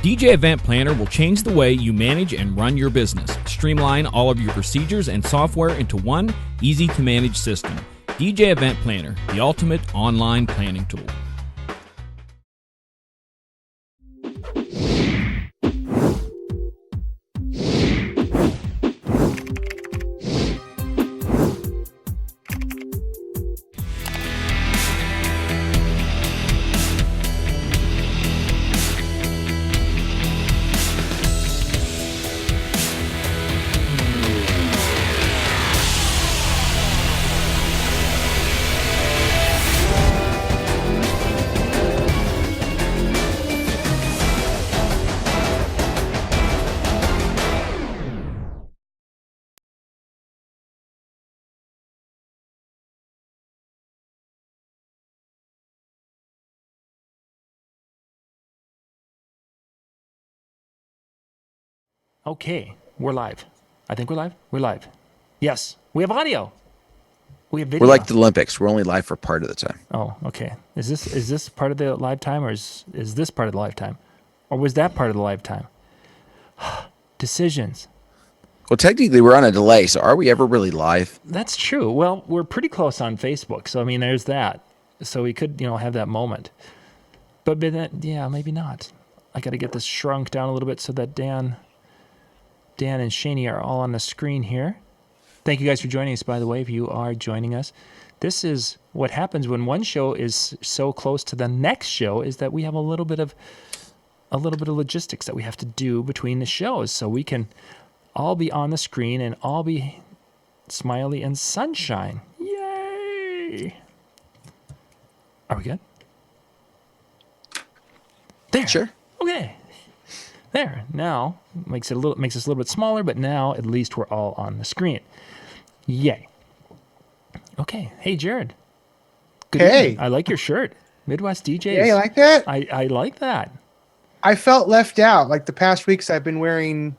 DJ Event Planner will change the way you manage and run your business. Streamline all of your procedures and software into one easy-to-manage system. DJ Event Planner, the ultimate online planning tool. Okay, we're live. I think we're live. We're live. Yes, we have audio. We have video. We're like the Olympics. We're only live for part of the time. Oh, okay. Is this part of the live time, or is this part of the live time, or was that part of the live time? Decisions. Well, technically, we're on a delay, so are we ever really live? That's true. Well, we're pretty close on Facebook, so I mean, there's that. So we could, have that moment. But then, yeah, maybe not. I got to get this shrunk down a little bit so that Dan and Shani are all on the screen here. Thank you guys for joining us, by the way, if you are joining us. This is what happens when one show is so close to the next show, is that we have a little bit of logistics that we have to do between the shows, so we can all be on the screen and all be smiley and sunshine. Yay! Are we good? There. Sure. Okay. There. Now makes us a little bit smaller, but now at least we're all on the screen. Yay. Okay. Hey, Jared. Good evening. I like your shirt. Midwest DJs. Yeah, you like that? I like that. I felt left out. Like the past weeks, I've been wearing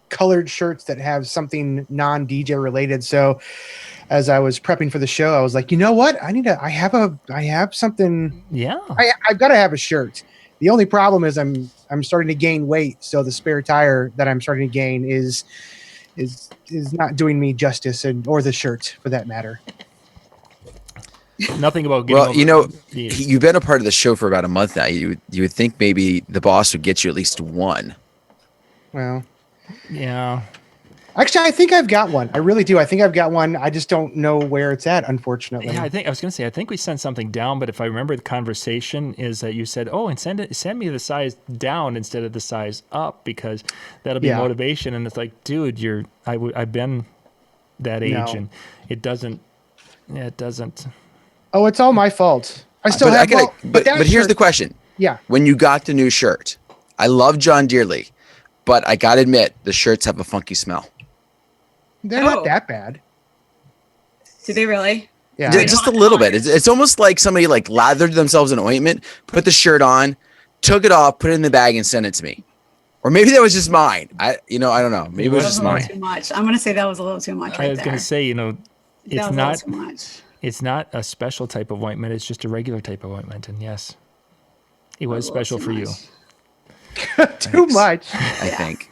colored shirts that have something non-DJ related. So as I was prepping for the show, I was like, you know what? I have something. Yeah. I've got to have a shirt. The only problem is I'm starting to gain weight, so the spare tire that I'm starting to gain is not doing me justice, or the shirt for that matter. Nothing about getting you've been a part of the show for about a month now. You would think maybe the boss would get you at least one. Well, yeah. Actually, I think I've got one. I really do. I think I've got one. I just don't know where it's at, unfortunately. Yeah, I think we sent something down, but if I remember the conversation is that you said, and send me the size down instead of the size up, because that'll be motivation. And it's like, dude, I've been that age, and it doesn't. Oh, it's all my fault. But here's the question. Yeah. When you got the new shirt, I love John dearly, but I gotta admit the shirts have a funky smell. They're not that bad. Do they really? Yeah. Just a little bit. It's almost like somebody lathered themselves in ointment, put the shirt on, took it off, put it in the bag, and sent it to me. Or maybe that was just mine. I don't know. Maybe it was just mine. Too much. I'm gonna say that was a little too much. I was gonna say, it's not too much. It's not a special type of ointment. It's just a regular type of ointment. And yes, it was special for you. Too much. I think.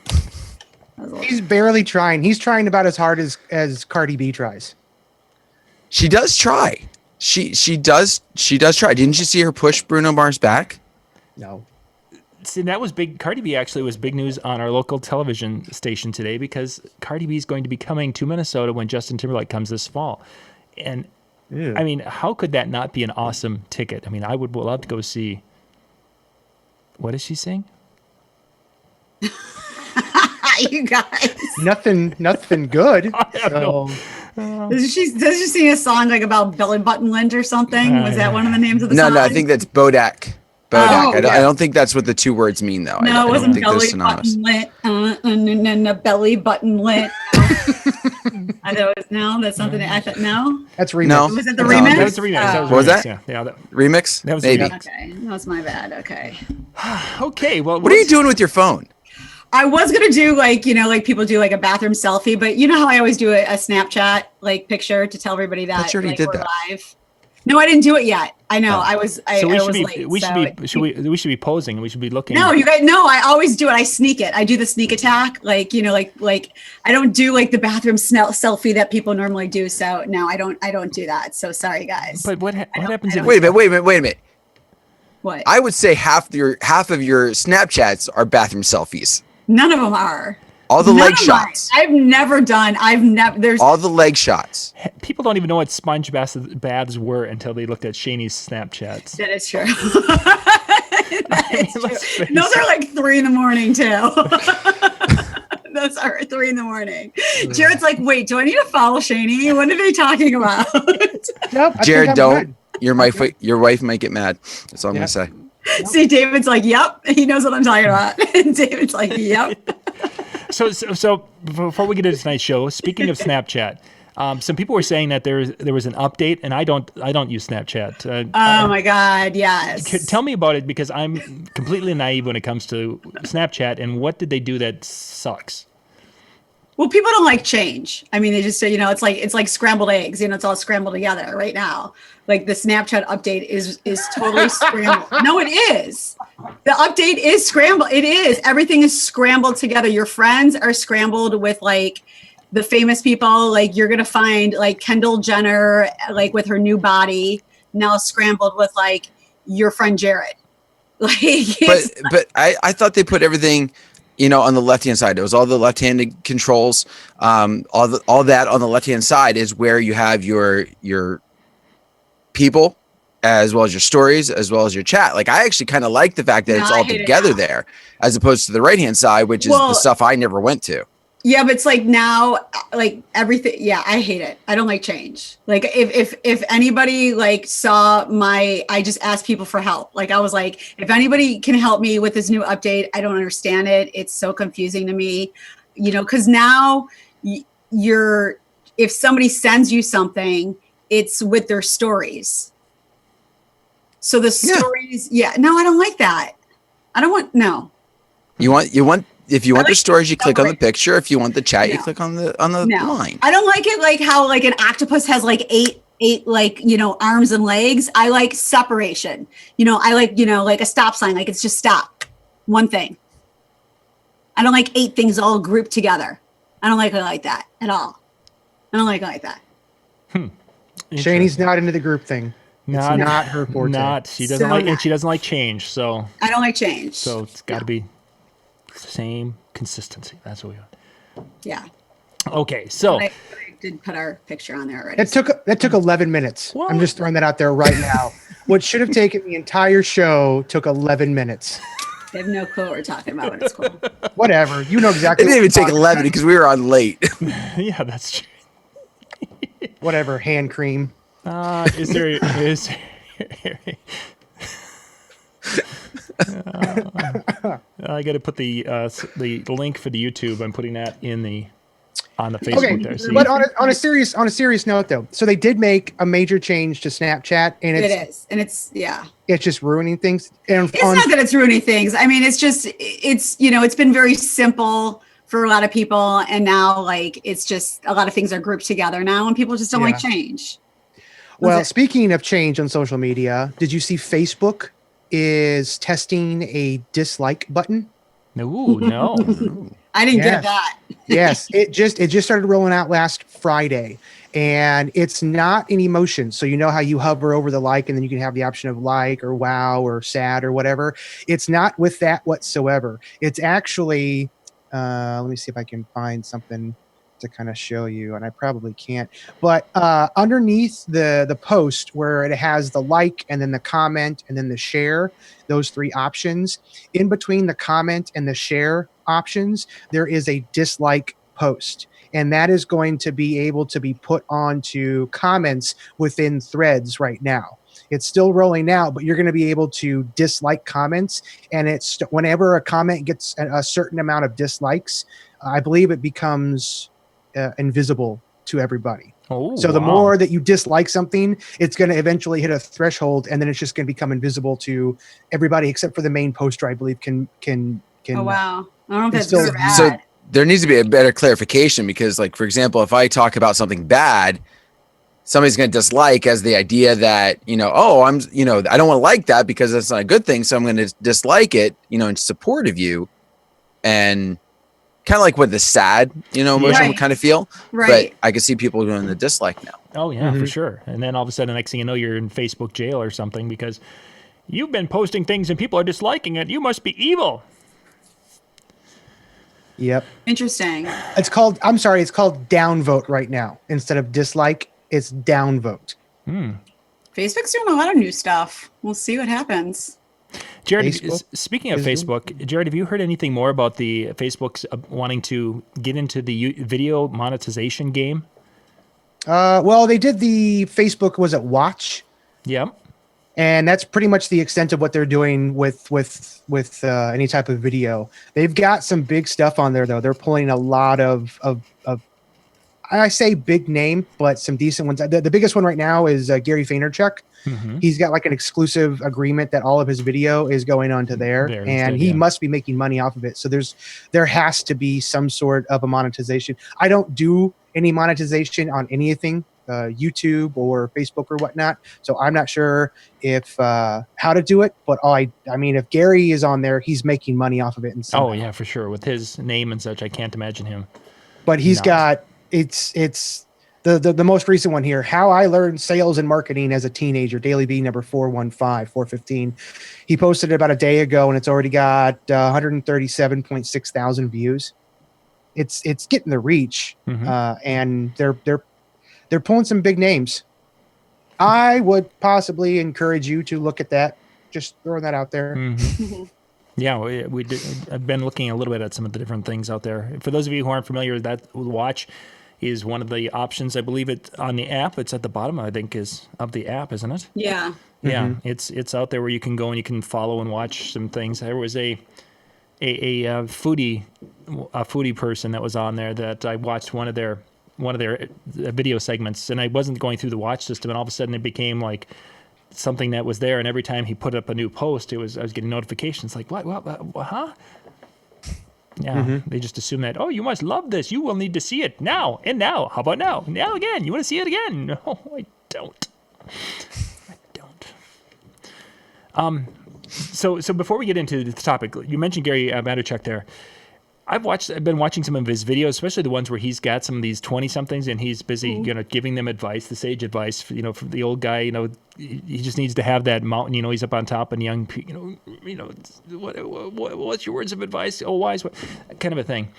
He's barely trying. He's trying about as hard as Cardi B tries. She does try. She does try. Didn't you see her push Bruno Mars back? No. See, that was big. Cardi B actually was big news on our local television station today, because Cardi B is going to be coming to Minnesota when Justin Timberlake comes this fall. And I mean, how could that not be an awesome ticket? I mean, I would love to go see. What is she saying? You guys. Nothing good. Does she sing a song about belly button lint or something? Was that one of the names of the song? No, I think that's Bodak. I don't think that's what the two words mean, though. No, it wasn't belly button lint. And belly button lint. I thought it was no. That's something I thought no. That's remix. No. Was it the remix? That was the remix. Oh. What was that? Yeah. Remix? That was maybe. Okay, that's my bad. Okay. Okay. Well, what are you doing with your phone? I was gonna do like people do like a bathroom selfie, but you know how I always do a Snapchat picture to tell everybody that you already did we're that. live. No, I didn't do it yet. I know. Oh. I was So we should be late. we so should be posing. We should be looking. No, you guys. No, I always do it. I sneak it. I do the sneak attack. Like I don't do like the bathroom selfie that people normally do. So no, I don't do that. So sorry, guys. But what happens if Wait a minute. What? I would say half of your Snapchats are bathroom selfies. None of them are. All the None leg of shots. There's All the leg shots. people don't even know what sponge baths were until they looked at Shani's Snapchats? That is true. Let's face Those are like 3 in the morning too. Those are 3 in the morning. Jared's like, wait, do I need to follow Shani? What are they talking about? Nope, I Jared, think I'm don't. good. Your wife might get mad. That's all I'm gonna say. See, David's like, yep. He knows what I'm talking about. And David's like, yep. So before we get into tonight's show, speaking of Snapchat, some people were saying that there was an update, and I don't use Snapchat. Oh my God, yes. Tell me about it, because I'm completely naive when it comes to Snapchat. And what did they do that sucks? Well, people don't like change. I mean, they just say, it's like scrambled eggs. It's all scrambled together right now. Like the Snapchat update is totally scrambled. No, it is. The update is scrambled. It is. Everything is scrambled together. Your friends are scrambled with like the famous people. Like you're gonna find like Kendall Jenner, like with her new body, now scrambled with like your friend Jared. Like, But I thought they put everything, on the left hand side. It was all the left handed controls. All that on the left hand side is where you have your people, as well as your stories, as well as your chat. Like I actually kind of like the fact that it's all together there, as opposed to the right hand side, which is the stuff I never went to. Yeah, but it's like now, like everything. Yeah, I hate it. I don't like change. Like if anybody like saw I just asked people for help. Like I was like, if anybody can help me with this new update, I don't understand it. It's so confusing to me, because now if somebody sends you something, it's with their stories. So the stories, no, I don't like that. I don't want, no. You want. If you want the stories, you click on the picture. If you want the chat, you click on the line. I don't like it like how like an octopus has like eight like arms and legs. I like separation. I like like a stop sign. Like it's just stop. One thing. I don't like 8 things all grouped together. I don't like it like that at all. I don't like it like that. Shani's not into the group thing. It's not her forte. She doesn't like change. So I don't like change. So it's got to be same consistency. That's what we want. Yeah. Okay, so I did put our picture on there already. That took 11 minutes. What? I'm just throwing that out there right now. What should have taken the entire show took 11 minutes. I have no clue what we're talking about, but it's cool. Whatever. You know exactly. It didn't even take 11 because we were on late. Yeah, that's true. Whatever. Hand cream. Is there I got to put the link for the YouTube. I'm putting that on the Facebook there. So but on a serious note though, so they did make a major change to Snapchat, and it's just ruining things. And it's not that it's ruining things. I mean, it's been very simple for a lot of people, and now like it's just a lot of things are grouped together now, and people just don't like change. Well, speaking of change on social media, did you see Facebook is testing a dislike button? Ooh, no. I didn't get that. Yes, it just started rolling out last Friday, and it's not an emotion. So you know how you hover over the like, and then you can have the option of like or wow or sad or whatever. It's not with that whatsoever. It's actually, let me see if I can find something to kind of show you, and I probably can't, but underneath the post where it has the like and then the comment and then the share, those 3 options, in between the comment and the share options, there is a dislike post, and that is going to be able to be put onto comments within threads right now. It's still rolling out, but you're going to be able to dislike comments, and it's whenever a comment gets a certain amount of dislikes, I believe it becomes invisible to everybody. So the more that you dislike something, it's going to eventually hit a threshold, and then it's just going to become invisible to everybody except for the main poster, I believe can Oh wow. I don't know if that's still good or bad. So there needs to be a better clarification, because like, for example, if I talk about something bad, somebody's going to dislike as the idea that, I don't want to like that because that's not a good thing. So I'm going to dislike it, in support of you. And kind of like with the sad, emotion Right. kind of feel. Right. But I can see people doing the dislike now. Oh yeah, for sure. And then all of a sudden, next thing you know, you're in Facebook jail or something because you've been posting things and people are disliking it. You must be evil. Yep. Interesting. It's called downvote right now. Instead of dislike, it's downvote. Facebook's doing a lot of new stuff. We'll see what happens. Jared, Facebook speaking of is- Facebook, Jared, have you heard anything more about the Facebook's wanting to get into the video monetization game? Well, they did the Facebook, was it Watch? Yeah. And that's pretty much the extent of what they're doing with any type of video. They've got some big stuff on there, though. They're pulling a lot of I say big name, but some decent ones. The biggest one right now is Gary Vaynerchuk. He's got like an exclusive agreement that all of his video is going onto there, and he must be making money off of it. So there has to be some sort of a monetization. I don't do any monetization on anything, YouTube or Facebook or whatnot. So I'm not sure if how to do it, but I mean, if Gary is on there, he's making money off of it. Oh yeah, for sure. With his name and such, I can't imagine him. But he's got it's the most recent one here. How I learned sales and marketing as a teenager. Daily V number 415. He posted it about a day ago, and it's already got 137.6 thousand views. It's getting the reach, and they're pulling some big names. I would possibly encourage you to look at that. Just throwing that out there. Yeah, we did. I've been looking a little bit at some of the different things out there. For those of you who aren't familiar with that, Watch is one of the options. I believe it on the app. It's at the bottom, I think, is of the app, isn't it? Yeah. Yeah, it's out there where you can go and you can follow and watch some things. There was a foodie person that was on there that I watched one of their video segments, and I wasn't going through the watch system, and all of a sudden it became like something that was there, and every time he put up a new post, I was getting notifications like what huh? Yeah, they just assume that, oh, you must love this. You will need to see it now and now. How about now? Now again. You want to see it again? No, I don't. So before we get into the topic, you mentioned Gary Vaynerchuk there. I've been watching some of his videos, especially the ones where he's got some of these 20-somethings and he's busy, giving them advice, the sage advice. For the old guy, he just needs to have that mountain. He's up on top, and young, what's your words of advice? Oh, wise, what kind of a thing.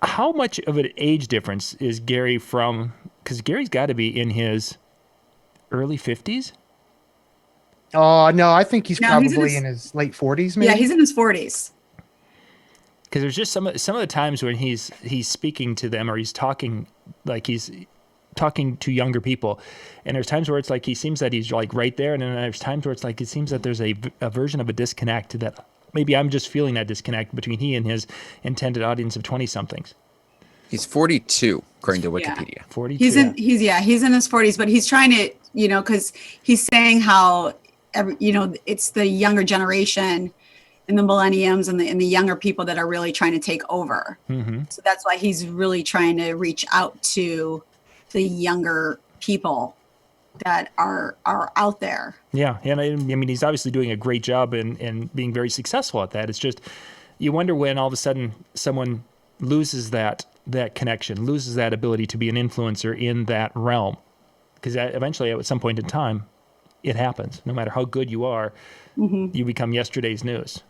How much of an age difference is Gary from? Because Gary's got to be in his early 50s. Oh no, I think he's No, probably in his late 40s. Maybe. Yeah, he's in his 40s. Because there's just some of the times when he's speaking to them, or he's talking to younger people, and there's times where it's like he seems that he's like right there, and then there's times where it's like it seems that there's a version of a disconnect, that maybe I'm just feeling that disconnect between he and his intended audience of 20-somethings. He's 42, according to Wikipedia. 42. He's in his 40s, but he's trying to, because he's saying how it's the younger generation and the millenniums and the younger people that are really trying to take over. So that's why he's really trying to reach out to the younger people that are out there. Yeah. And I mean, he's obviously doing a great job and being very successful at that. It's just, you wonder when all of a sudden someone loses that connection, loses that ability to be an influencer in that realm. Because eventually at some point in time, it happens. No matter how good you are, you become yesterday's news.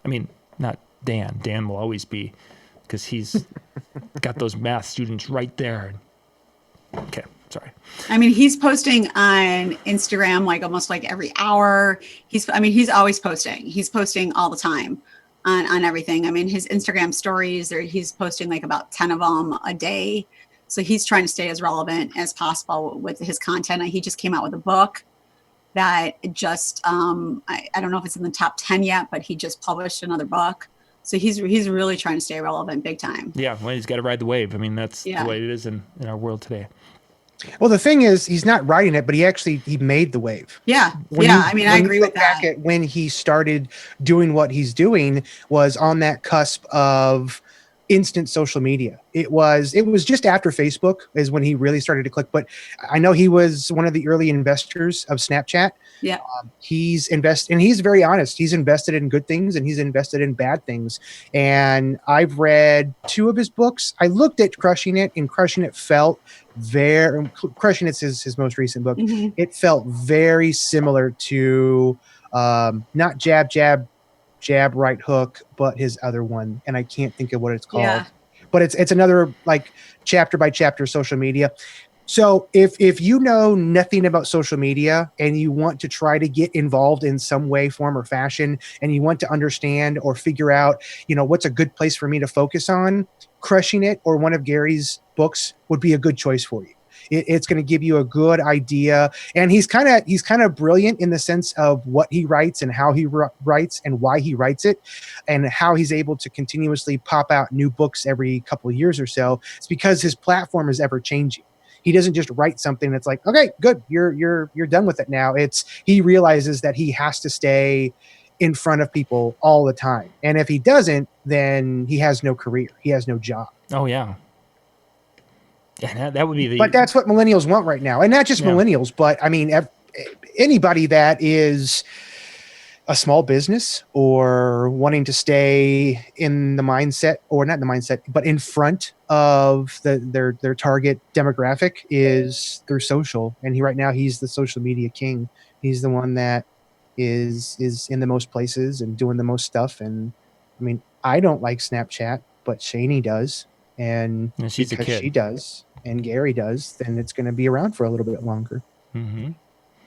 I mean, not Dan. Dan will always be, because he's got those math students right there. Okay, sorry. I mean, he's posting on Instagram like almost like every hour. He's always posting. He's posting all the time on everything. I mean, his Instagram stories, he's posting like about 10 of them a day. So he's trying to stay as relevant as possible with his content. He just came out with a book that just, I don't know if it's in the top 10 yet, but he just published another book. So he's really trying to stay relevant big time. Yeah, well, he's got to ride the wave. I mean, that's the way it is in our world today. Well, the thing is, he's not riding it, but he made the wave. Yeah. I agree with that. Back at when he started doing what he's doing was on that cusp of, instant social media. It was just after Facebook is when he really started to click. But I know he was one of the early investors of Snapchat. Yeah. He's invested, and he's very honest. He's invested in good things and he's invested in bad things. And I've read 2 of his books. I looked at Crushing It, and Crushing It felt Crushing It's his most recent book. Mhm. It felt very similar to not jab, right hook, but his other one, and I can't think of what it's called. Yeah. But it's another like chapter by chapter social media. So if you know nothing about social media and you want to try to get involved in some way, form, or fashion, and you want to understand or figure out, what's a good place for me to focus on, Crushing It or one of Gary's books would be a good choice for you. It's going to give you a good idea. And he's kind of brilliant in the sense of what he writes and how he writes and why he writes it and how he's able to continuously pop out new books every couple of years or so. It's because his platform is ever changing. He doesn't just write something that's like, okay, good, you're done with it now. He realizes that he has to stay in front of people all the time. And if he doesn't, then he has no career. He has no job. Oh, yeah. Yeah, that would be But that's what millennials want right now. And not just millennials, but I mean, anybody that is a small business or wanting to stay in the mindset, or not in the mindset, but in front of their target demographic is through social. And right now he's the social media king. He's the one that is in the most places and doing the most stuff. And I mean, I don't like Snapchat, but Shani does. And she's a kid. She does. And Gary does, then it's going to be around for a little bit longer. Mm-hmm.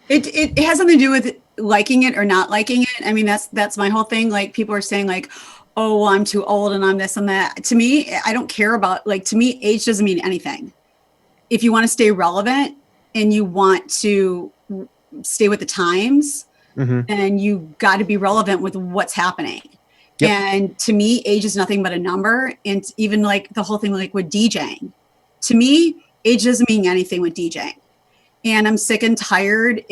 It has something to do with liking it or not liking it. I mean, that's my whole thing. Like, people are saying like, oh, well, I'm too old and I'm this and that. To me, I don't care about, like, to me, age doesn't mean anything. If you want to stay relevant and you want to stay with the times, then you got to be relevant with what's happening. Yep. And to me, age is nothing but a number. And even like the whole thing, like with DJing, to me, age doesn't mean anything with DJing. And I'm sick and tired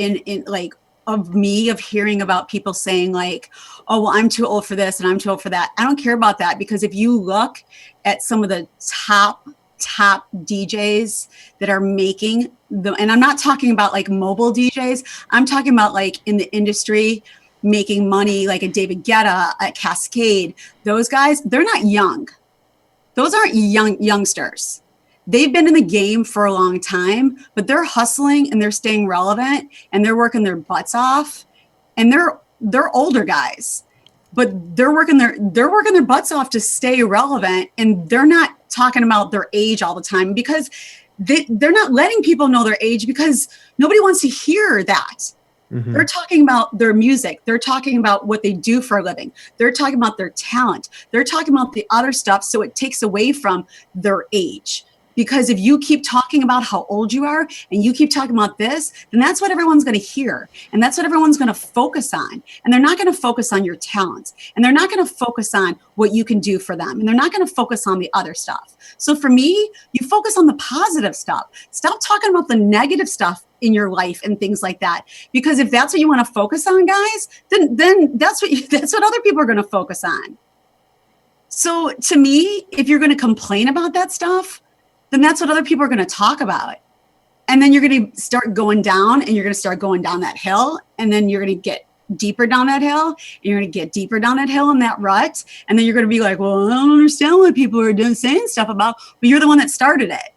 of hearing about people saying like, oh, well, I'm too old for this and I'm too old for that. I don't care about that, because if you look at some of the top DJs that are making and I'm not talking about like mobile DJs, I'm talking about like in the industry making money, like a David Guetta, at Cascade, those guys, they're not young. Those aren't youngsters. They've been in the game for a long time, but they're hustling and they're staying relevant and they're working their butts off. And they're older guys, but they're working their butts off to stay relevant. And they're not talking about their age all the time, because they're not letting people know their age, because nobody wants to hear that. Mm-hmm. They're talking about their music. They're talking about what they do for a living. They're talking about their talent. They're talking about the other stuff. So it takes away from their age. Because if you keep talking about how old you are and you keep talking about this, then that's what everyone's going to hear. And that's what everyone's going to focus on. And they're not going to focus on your talents. And they're not going to focus on what you can do for them. And they're not going to focus on the other stuff. So for me, you focus on the positive stuff. Stop talking about the negative stuff in your life and things like that. Because if that's what you want to focus on, guys, then that's what other people are going to focus on. So to me, if you're going to complain about that stuff, then that's what other people are going to talk about. And then you're going to start going down, and you're going to start going down that hill. And then you're going to get deeper down that hill, and you're going to get deeper down that hill in that rut. And then you're going to be like, well, I don't understand what people are doing, saying stuff about, but you're the one that started it.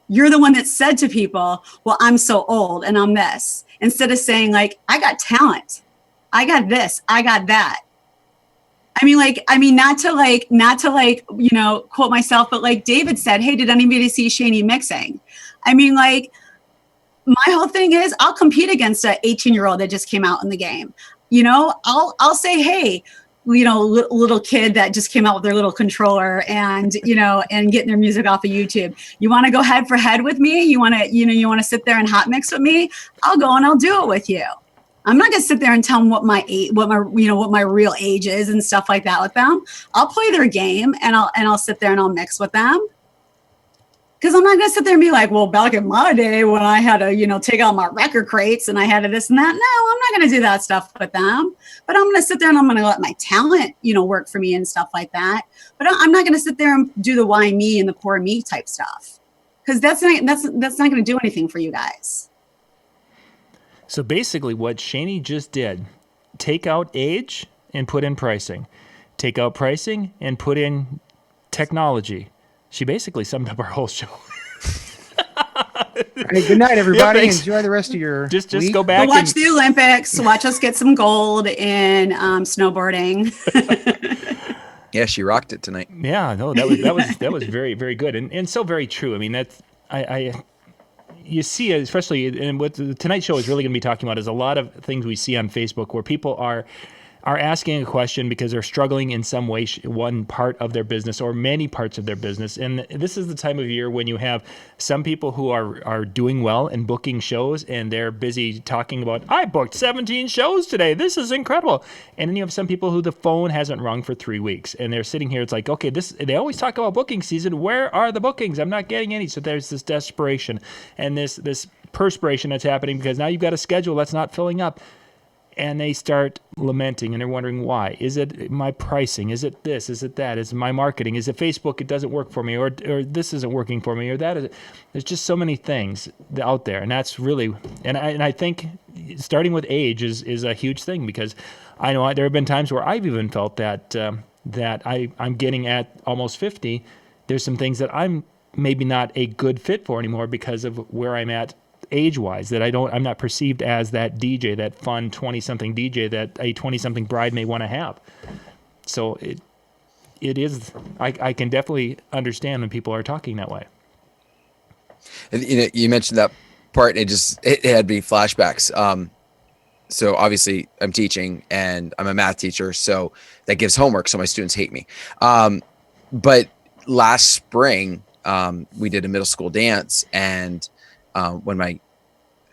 You're the one that said to people, well, I'm so old and I'm this, instead of saying like, I got talent. I got this, I got that. Not to quote myself, but like David said, hey, did anybody see Shani mixing? My whole thing is I'll compete against an 18-year-old that just came out in the game. I'll say, hey, little kid that just came out with their little controller and getting their music off of YouTube. You want to go head for head with me? You want to sit there and hot mix with me? I'll go and I'll do it with you. I'm not going to sit there and tell them what my real age is and stuff like that with them. I'll play their game and I'll sit there and I'll mix with them. Because I'm not going to sit there and be like, well, back in my day when I had to, take out my record crates and I had to this and that. No, I'm not going to do that stuff with them. But I'm going to sit there and I'm going to let my talent, work for me and stuff like that. But I'm not going to sit there and do the why me and the poor me type stuff. Because that's not going to do anything for you guys. So basically what Shani just did, take out age and put in pricing. Take out pricing and put in technology. She basically summed up our whole show. Hey, good night, everybody. Yeah, enjoy the rest of your just week. go back. Go watch the Olympics. Watch us get some gold in snowboarding. Yeah, she rocked it tonight. Yeah, no, that was very, very good and so very true. I mean, that's you see, especially and what the Tonight Show is really going to be talking about is a lot of things we see on Facebook where people are asking a question because they're struggling in some way, one part of their business or many parts of their business. And this is the time of year when you have some people who are doing well and booking shows and they're busy talking about, I booked 17 shows today. This is incredible. And then you have some people who the phone hasn't rung for 3 weeks and they're sitting here. It's like, okay, they always talk about booking season. Where are the bookings? I'm not getting any. So there's this desperation and this perspiration that's happening because now you've got a schedule that's not filling up. And they start lamenting and they're wondering why. Is it my pricing? Is it this? Is it that? Is it my marketing? Is it Facebook? It doesn't work for me, or this isn't working for me, or that is. There's just so many things out there, and that's really. And I think starting with age is a huge thing because I know there have been times where I've even felt that I'm getting at almost 50. There's some things that I'm maybe not a good fit for anymore because of where I'm at. Age-wise, that I'm not perceived as that DJ, that fun 20-something DJ that a 20-something bride may want to have. So it is. I can definitely understand when people are talking that way. You mentioned that part. It had me flashbacks. So obviously I'm teaching and I'm a math teacher, so that gives homework. So my students hate me. But last spring we did a middle school dance and. When my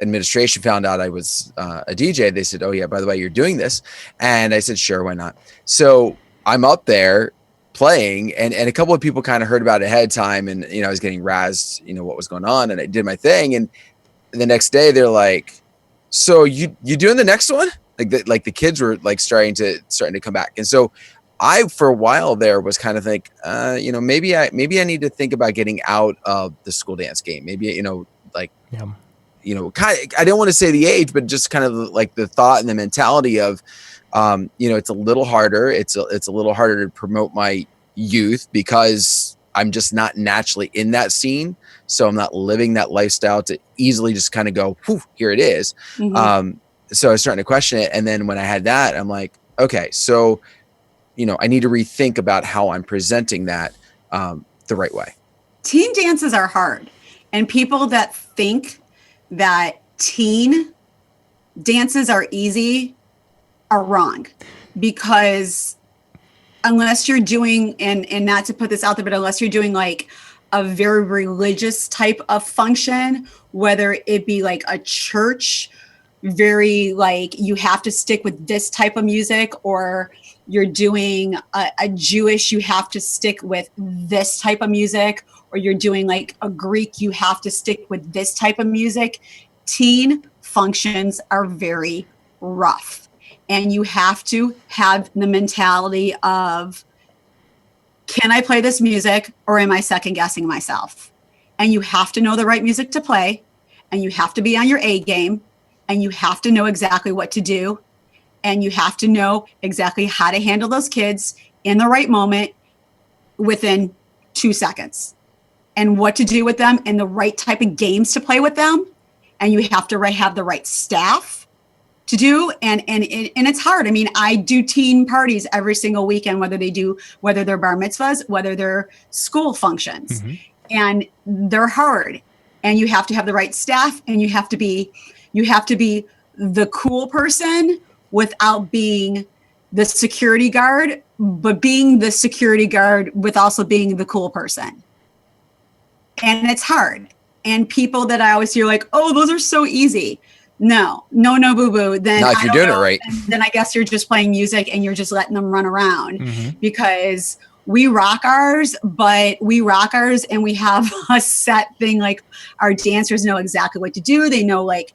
administration found out I was a DJ, they said, oh yeah, by the way, you're doing this. And I said, sure, why not? So I'm up there playing and a couple of people kind of heard about it ahead of time. And, I was getting razzed, what was going on. And I did my thing. And the next day they're like, so you doing the next one? Like the kids were like starting to come back. And so I, for a while there was kind of like, maybe I need to think about getting out of the school dance game. Maybe, I don't want to say the age, but just kind of like the thought and the mentality of, it's a little harder. It's a little harder to promote my youth because I'm just not naturally in that scene. So I'm not living that lifestyle to easily just kind of go, whew, here it is. Mm-hmm. So I was starting to question it. And then when I had that, I'm like, okay, so, I need to rethink about how I'm presenting that the right way. Teen dances are hard. And people that think that teen dances are easy are wrong because unless you're doing, and not to put this out there, but unless you're doing like a very religious type of function, whether it be like a church, very like you have to stick with this type of music, or you're doing a Jewish, you have to stick with this type of music, or you're doing like a Greek, you have to stick with this type of music. Teen functions are very rough. And you have to have the mentality of, can I play this music or am I second guessing myself? And you have to know the right music to play, and you have to be on your A game, and you have to know exactly what to do. And you have to know exactly how to handle those kids in the right moment within 2 seconds. And what to do with them and the right type of games to play with them. And you have to have the right staff to do. And it's hard. I mean, I do teen parties every single weekend, whether they're bar mitzvahs, whether they're school functions. Mm-hmm. And they're hard. And you have to have the right staff, and you have to be the cool person without being the security guard, but being the security guard with also being the cool person. And it's hard. And people that I always hear like, oh, those are so easy. No, boo-boo. Then not if you're doing it right. Then I guess you're just playing music and you're just letting them run around. Mm-hmm. Because we rock ours, and we have a set thing. Like our dancers know exactly what to do. They know like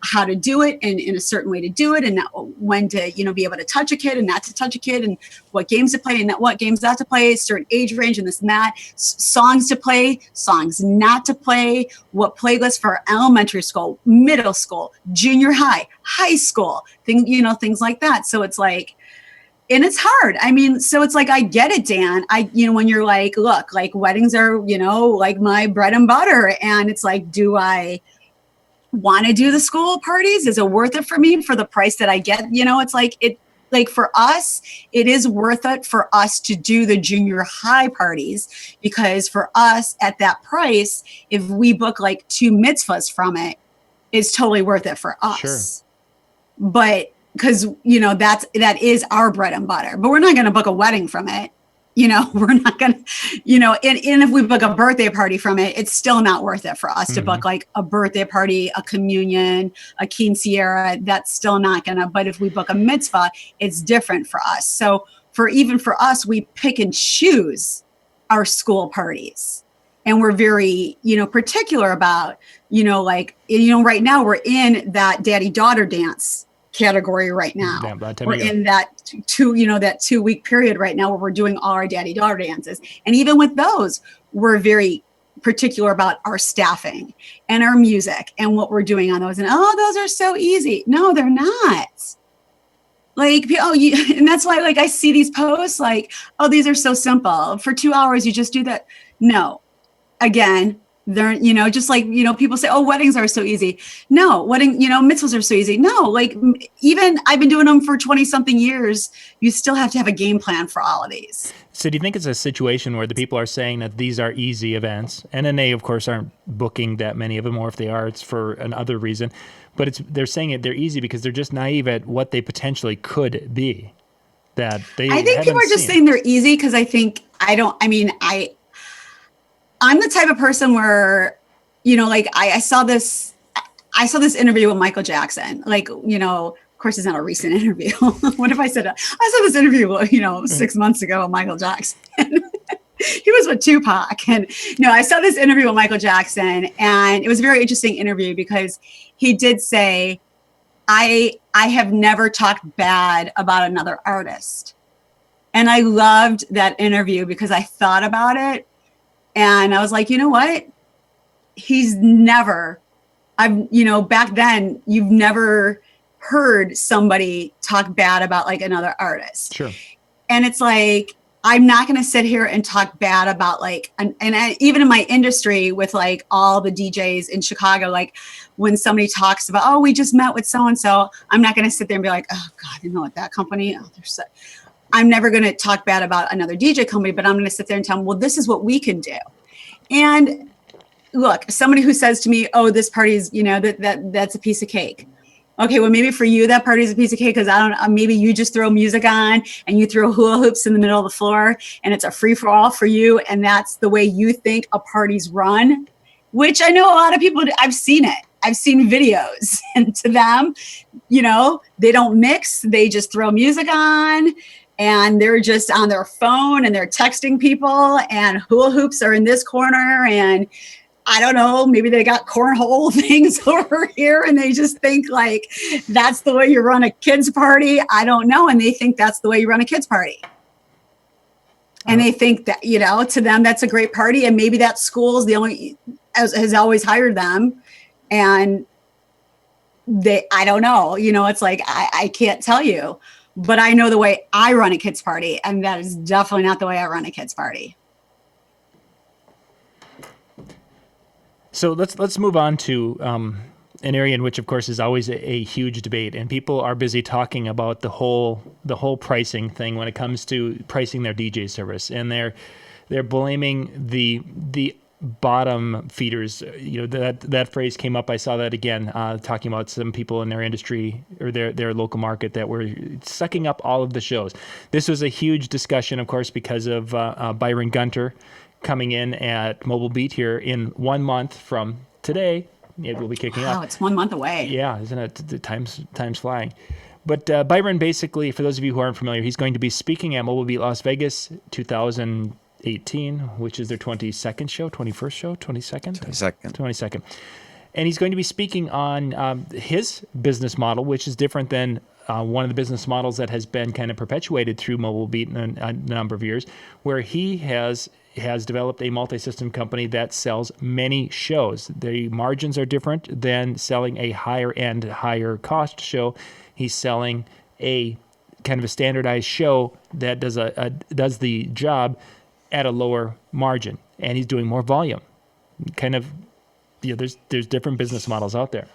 how to do it and in a certain way to do it, and when to, be able to touch a kid and not to touch a kid, and what games to play and what games not to play, certain age range and this and that, songs to play, songs not to play, what playlists for elementary school, middle school, junior high, high school, things like that. So it's like, and it's hard. I mean, so it's like, I get it, Dan. When you're like, look, like weddings are, like my bread and butter. And it's like, do I want to do the school parties? Is it worth it for me for the price that I get? It's like for us, it is worth it for us to do the junior high parties, because for us at that price, if we book like 2 mitzvahs from it, it's totally worth it for us. Sure. But because that is our bread and butter, but we're not going to book a wedding from it. We're not going to, and if we book a birthday party from it, it's still not worth it for us to book like a birthday party, a communion, a quinceañera. That's still not going to, but if we book a mitzvah, it's different for us. So for us, we pick and choose our school parties, and we're very, particular about, right now we're in that daddy-daughter dance category right now. We're in that 2-week period right now where we're doing all our daddy-daughter dances. And even with those, we're very particular about our staffing and our music and what we're doing on those. And those are so easy. No, they're not. Like, and that's why, like, I see these posts like, these are so simple. For 2 hours, you just do that. No, again, they're, just like, people say, weddings are so easy. No, mitzvahs are so easy. No, like, even I've been doing them for 20 something years. You still have to have a game plan for all of these. So do you think it's a situation where the people are saying that these are easy events, and then they, of course, aren't booking that many of them, or if they are, it's for another reason, but they're saying they're easy because they're just naive at what they potentially could be, that they I think people are just saying they're easy because I'm the type of person where, I saw this interview with Michael Jackson. Like, of course, it's not a recent interview. What if I said, I saw this interview, 6 months ago with Michael Jackson. He was with Tupac. And I saw this interview with Michael Jackson, and it was a very interesting interview because he did say, I have never talked bad about another artist. And I loved that interview because I thought about it. And I was like, you know what? Back then, you've never heard somebody talk bad about like another artist. Sure. And it's like, I'm not going to sit here and talk bad about even in my industry with like all the DJs in Chicago, like when somebody talks about, we just met with so-and-so, I'm not going to sit there and be like, oh God, what that company, they're so. I'm never going to talk bad about another DJ company, but I'm going to sit there and tell them, well, this is what we can do. And look, somebody who says to me, this party is, that's a piece of cake. Okay, well, maybe for you, that party is a piece of cake because maybe you just throw music on and you throw hula hoops in the middle of the floor and it's a free for all for you. And that's the way you think a party's run, which I know a lot of people, I've seen it. I've seen videos, and to them, they don't mix. They just throw music on. And they're just on their phone and they're texting people, and hula hoops are in this corner. And I don't know, maybe they got cornhole things over here and they just think like that's the way you run a kid's party. I don't know. And they think that's the way you run a kid's party. And they think that, to them, that's a great party. And maybe that school is the only, has always hired them. And I don't know, it's like, I can't tell you. But I know the way I run a kid's party, and that is definitely not the way I run a kid's party. So let's move on to an area in which, of course, is always a huge debate, and people are busy talking about the whole pricing thing when it comes to pricing their DJ service, and they're blaming the bottom feeders. That phrase came up. I saw that again, talking about some people in their industry or their local market that were sucking up all of the shows. This was a huge discussion, of course, because of Byron Gunter coming in at Mobile Beat here in 1 month from today. It will be kicking off. Wow, it's 1 month away. Yeah, isn't it? The time's flying. But Byron, basically, for those of you who aren't familiar, he's going to be speaking at Mobile Beat Las Vegas 2018, which is their 22nd show, 21st show, 22nd? 22nd. 22nd. And he's going to be speaking on his business model, which is different than one of the business models that has been kind of perpetuated through Mobile Beat in a number of years, where he has developed a multi-system company that sells many shows. The margins are different than selling a higher-end, higher-cost show. He's selling a kind of a standardized show that does the job at a lower margin, and he's doing more volume. Kind of, there's different business models out there.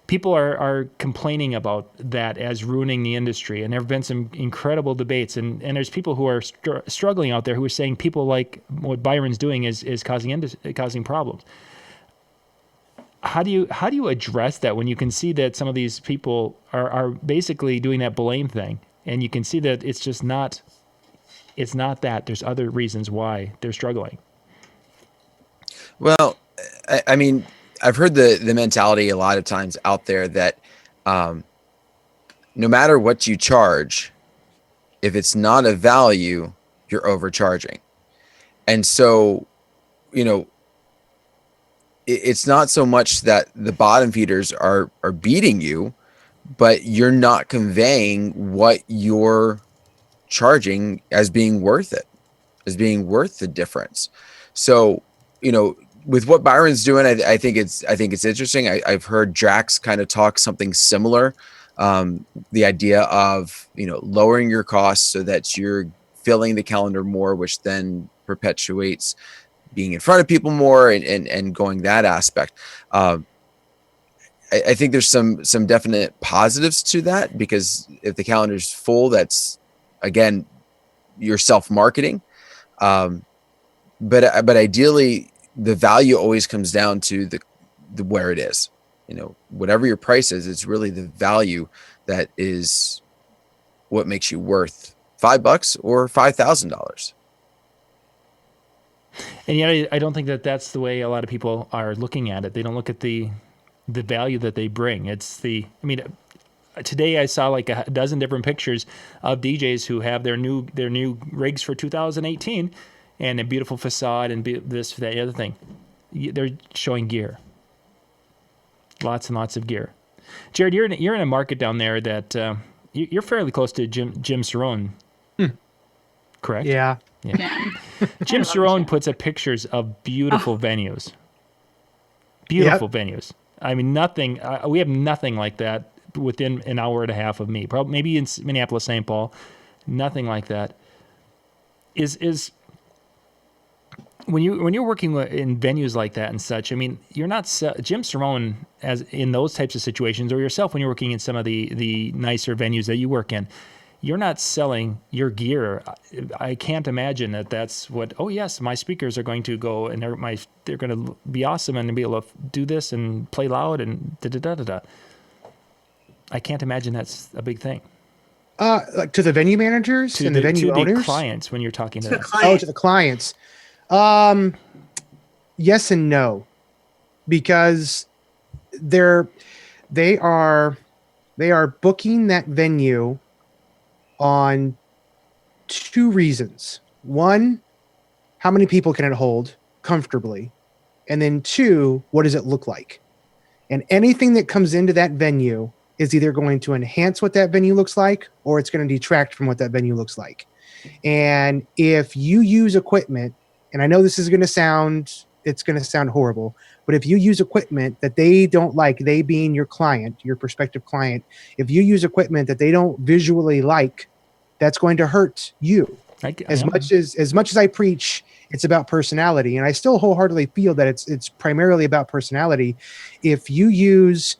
People are complaining about that as ruining the industry, and there have been some incredible debates, and there's people who are struggling out there who are saying people like what Byron's doing is causing problems. How do you address that when you can see that some of these people are basically doing that blame thing, and you can see that it's just not that there's other reasons why they're struggling? Well, I mean, I've heard the mentality a lot of times out there that no matter what you charge, if it's not a value, you're overcharging. And so, it's not so much that the bottom feeders are beating you, but you're not conveying what you're charging as being worth it, as being worth the difference. So, with what Byron's doing, I think it's interesting. I've heard Drax kind of talk something similar. The idea of, lowering your costs so that you're filling the calendar more, which then perpetuates being in front of people more and going that aspect. I think there's some definite positives to that, because if the calendar's full, that's, again, you're self-marketing. But ideally, the value always comes down to the where it is. Whatever your price is, it's really the value that is what makes you worth $5 or $5,000. And yet, I don't think that that's the way a lot of people are looking at it. They don't look at the value that they bring. Today I saw like a dozen different pictures of DJs who have their new rigs for 2018 and a beautiful facade and this, that, the other thing. They're showing gear. Lots and lots of gear. Jared, you're in a market down there that you're fairly close to Jim Cerrone, correct? Yeah. Jim Cerrone puts up pictures of beautiful venues. Beautiful venues. I mean, nothing. We have nothing like that within an hour and a half of me. Probably maybe in Minneapolis, St. Paul. Nothing like that. Is when you're working in venues like that and such. I mean, you're not Jim Cerrone as in those types of situations, or yourself when you're working in some of the nicer venues that you work in. You're not selling your gear. I can't imagine that that's what. Oh yes, my speakers are going to go and they're going to be awesome and be able to do this and play loud and da da da da da. I can't imagine that's a big thing. Like to the venue managers and the venue owners, the clients when you're talking to them. To the clients. Yes and no, because they are booking that venue on two reasons. One, how many people can it hold comfortably? And then two, what does it look like? And anything that comes into that venue is either going to enhance what that venue looks like, or it's going to detract from what that venue looks like. And if you use equipment, and I know this is going to sound horrible, but if you use equipment that they don't like, they being your client, your prospective client, if you use equipment that they don't visually like, that's going to hurt you. As much as I preach, it's about personality, and I still wholeheartedly feel that it's primarily about personality. If you use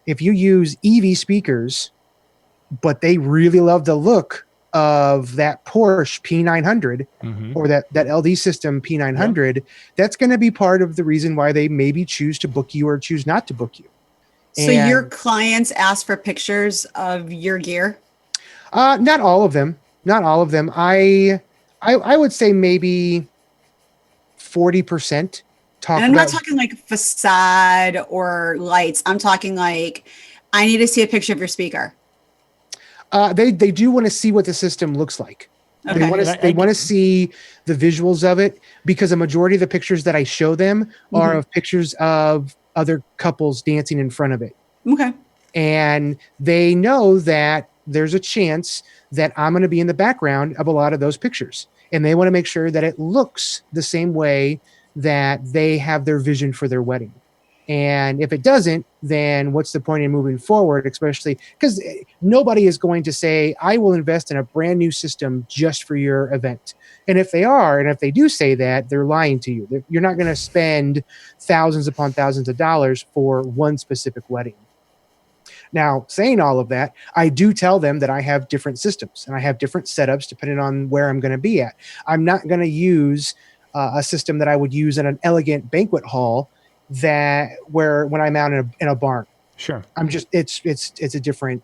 EV speakers, but they really love the look of that Porsche P900 or that LD system P900, that's going to be part of the reason why they maybe choose to book you or choose not to book you. So your clients ask for pictures of your gear? Not all of them. I would say maybe 40% talk. And I'm not talking like facade or lights. I'm talking like, I need to see a picture of your speaker. They do want to see what the system looks like. Okay. They want to see the visuals of it, because a majority of the pictures that I show them are of pictures of other couples dancing in front of it. Okay. And they know that there's a chance that I'm going to be in the background of a lot of those pictures. And they want to make sure that it looks the same way that they have their vision for their wedding. And if it doesn't, then what's the point in moving forward, especially because nobody is going to say, I will invest in a brand new system just for your event. And if they are, and if they do say that, they're lying to you. You're not going to spend thousands upon thousands of dollars for one specific wedding. Now, saying all of that, I do tell them that I have different systems and I have different setups depending on where I'm going to be at. I'm not going to use a system that I would use in an elegant banquet hall when I'm out in a barn. Sure. I'm just, it's a different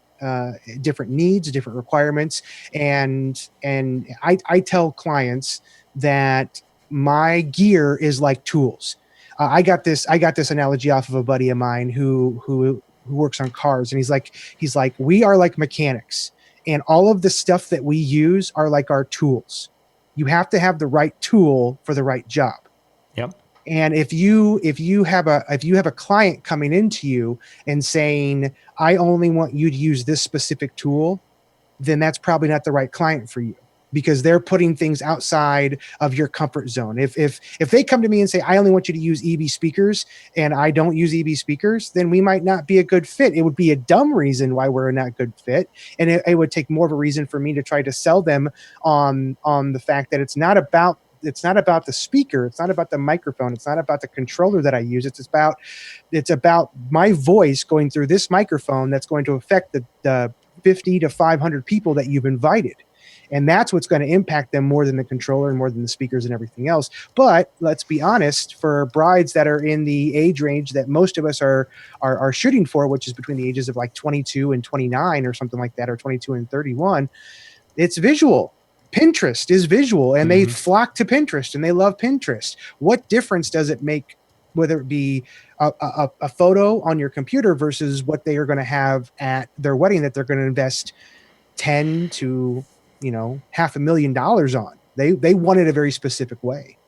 needs, different requirements. And I tell clients that my gear is like tools. I got this analogy off of a buddy of mine who works on cars. And he's like, we are like mechanics, and all of the stuff that we use are like our tools. You have to have the right tool for the right job. Yep. And if you have a client coming into you and saying, I only want you to use this specific tool, then that's probably not the right client for you, because they're putting things outside of your comfort zone. If they come to me and say, I only want you to use EB speakers, and I don't use EB speakers, then we might not be a good fit. It would be a dumb reason why we're not a good fit. And it would take more of a reason for me to try to sell them on the fact that it's not about the speaker. It's not about the microphone. It's not about the controller that I use. It's about my voice going through this microphone that's going to affect the 50 to 500 people that you've invited. And that's what's going to impact them more than the controller and more than the speakers and everything else. But let's be honest, for brides that are in the age range that most of us are shooting for, which is between the ages of like 22 and 29 or something like that, or 22 and 31, it's visual. Pinterest is visual, and they flock to Pinterest and they love Pinterest. What difference does it make, whether it be a photo on your computer versus what they are going to have at their wedding that they're going to invest 10 to $500,000 on? They want it a very specific way.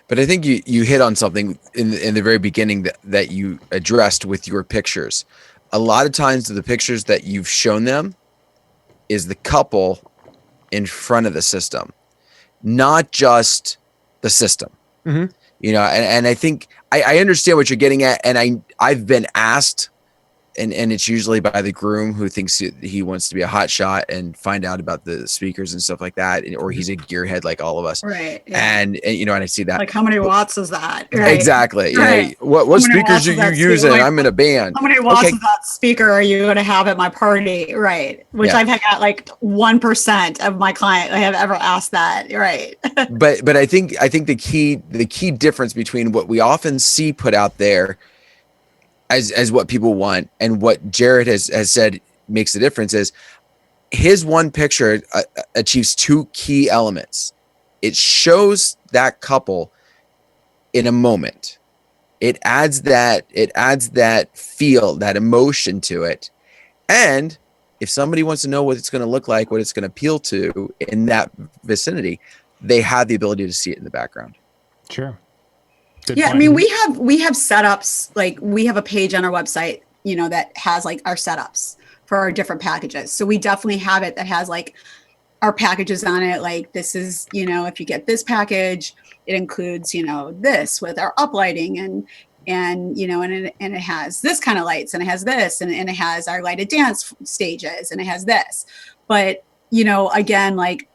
But I think you hit on something in the very beginning that you addressed with your pictures. A lot of times the pictures that you've shown them is the couple in front of the system, not just the system. And I think I understand what you're getting at, and I've been asked, and it's usually by the groom who thinks he wants to be a hot shot and find out about the speakers and stuff like that, or he's a gearhead like all of us, right? Yeah. And I see that, like, how many watts is that? Right. Exactly. Right. What speakers are you using? Like, I'm in a band. How many watts of that speaker are you going to have at my party? Right. Which I've had like 1% of my client I have ever asked that. Right. but I think the key difference between what we often see put out there as what people want and what Jared has said makes the difference is his one picture achieves two key elements. It shows that couple in a moment. It adds that feel, that emotion to it. And if somebody wants to know what it's going to look like, what it's going to appeal to in that vicinity, they have the ability to see it in the background. Sure. Good point. I mean, we have setups, like we have a page on our website, that has like our setups for our different packages. So we definitely have it that has like our packages on it. Like, this is, if you get this package, it includes, this with our uplighting and it has this kind of lights, and it has this, and it has our lighted dance stages, and it has this. But, again, like,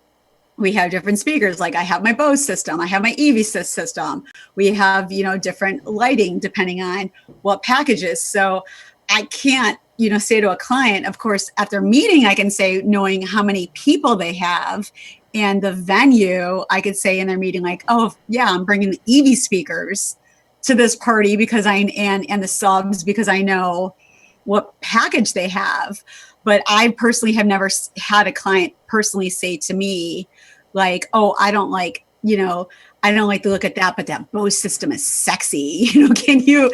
we have different speakers. Like, I have my Bose system. I have my EV system. We have, different lighting depending on what packages. So I can't, say to a client, of course, after meeting, I can say, knowing how many people they have and the venue, I could say in their meeting, like, oh yeah, I'm bringing the EV speakers to this party because and the subs, because I know what package they have. But I personally have never had a client personally say to me, like, oh, I don't like, I don't like to look at that, but that Bose system is sexy. Can you,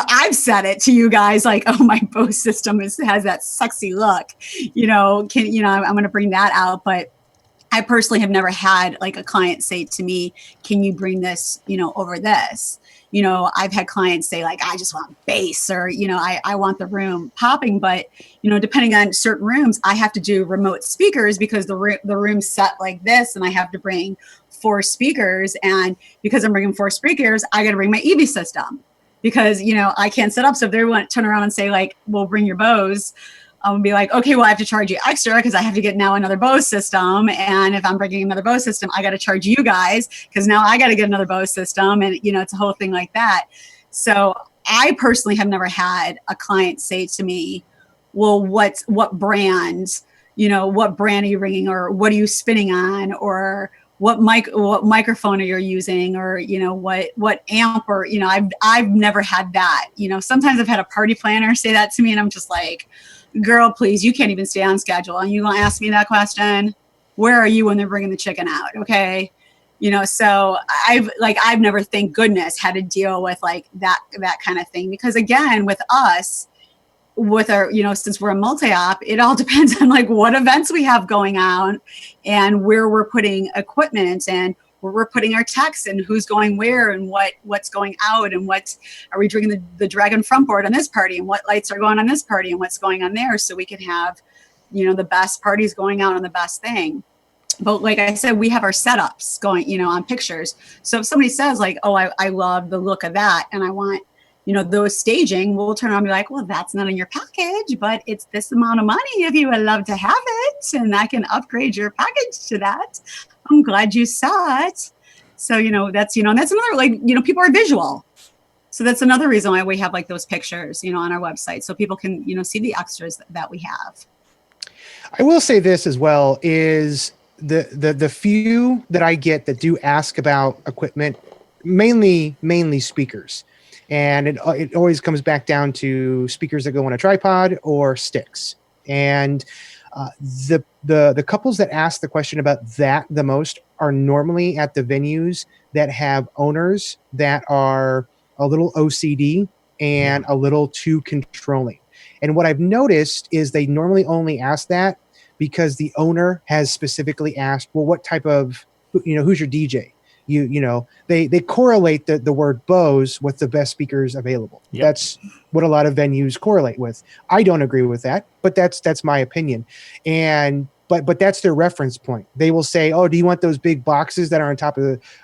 I've said it to you guys like, oh, my Bose system has that sexy look, I'm going to bring that out. But I personally have never had like a client say to me, can you bring this, over this? I've had clients say like, I just want bass, or, I want the room popping. But, depending on certain rooms, I have to do remote speakers because the room's set like this, and I have to bring 4 speakers. And because I'm bringing 4 speakers, I got to bring my EV system because, I can't set up. So if they want to turn around and say like, well, bring your Bose, I'm gonna be like, okay, well, I have to charge you extra because I have to get now another Bose system. And if I'm bringing another Bose system, I got to charge you guys because now I got to get another Bose system. And, it's a whole thing like that. So I personally have never had a client say to me, well, what brand, what brand are you ringing, or what are you spinning on, or what microphone are you using, or, what amp, or, I've never had that. Sometimes I've had a party planner say that to me and I'm just like, girl, please, you can't even stay on schedule. And you gonna ask me that question? Where are you when they're bringing the chicken out? Okay. So I've never, thank goodness, had to deal with like that kind of thing. Because again, with us, with our, since we're a multi-op, it all depends on like what events we have going on and where we're putting equipment and where we're putting our techs and who's going where and what's going out and what are we drinking the Dragon front board on this party and what lights are going on this party and what's going on there, so we can have, the best parties going out on the best thing. But like I said, we have our setups going, on pictures. So if somebody says like, oh, I love the look of that and I want, those staging, we'll turn around and be like, well, that's not in your package, but it's this amount of money if you would love to have it. And I can upgrade your package to that. I'm glad you saw it. So, that's another, like, people are visual. So that's another reason why we have like those pictures, on our website. So people can, see the extras that we have. I will say this as well is the few that I get that do ask about equipment, mainly speakers. And it always comes back down to speakers that go on a tripod or sticks. And the couples that ask the question about that the most are normally at the venues that have owners that are a little OCD and a little too controlling. And what I've noticed is they normally only ask that because the owner has specifically asked, well, what type of, who's your DJ? They correlate the word Bose with the best speakers available. Yep. That's what a lot of venues correlate with. I don't agree with that, but that's my opinion. And but that's their reference point. They will say, oh, do you want those big boxes that are on top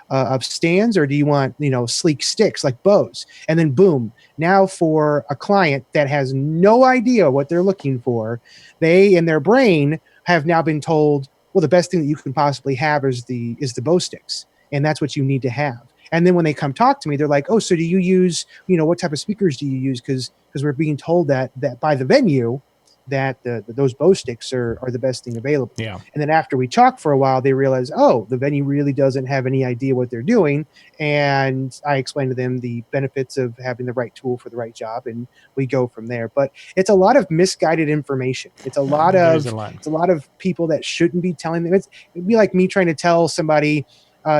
of stands, or do you want sleek sticks like Bose? And then boom, now for a client that has no idea what they're looking for, they in their brain have now been told, well, the best thing that you can possibly have is the Bose sticks. And that's what you need to have. And then when they come talk to me, they're like, oh, so do you use, what type of speakers do you use? Because we're being told that by the venue that those Bose sticks are the best thing available. Yeah. And then after we talk for a while, they realize, oh, the venue really doesn't have any idea what they're doing. And I explain to them the benefits of having the right tool for the right job, and we go from there. But it's a lot of misguided information. It's a lot of people that shouldn't be telling them. It'd be like me trying to tell somebody,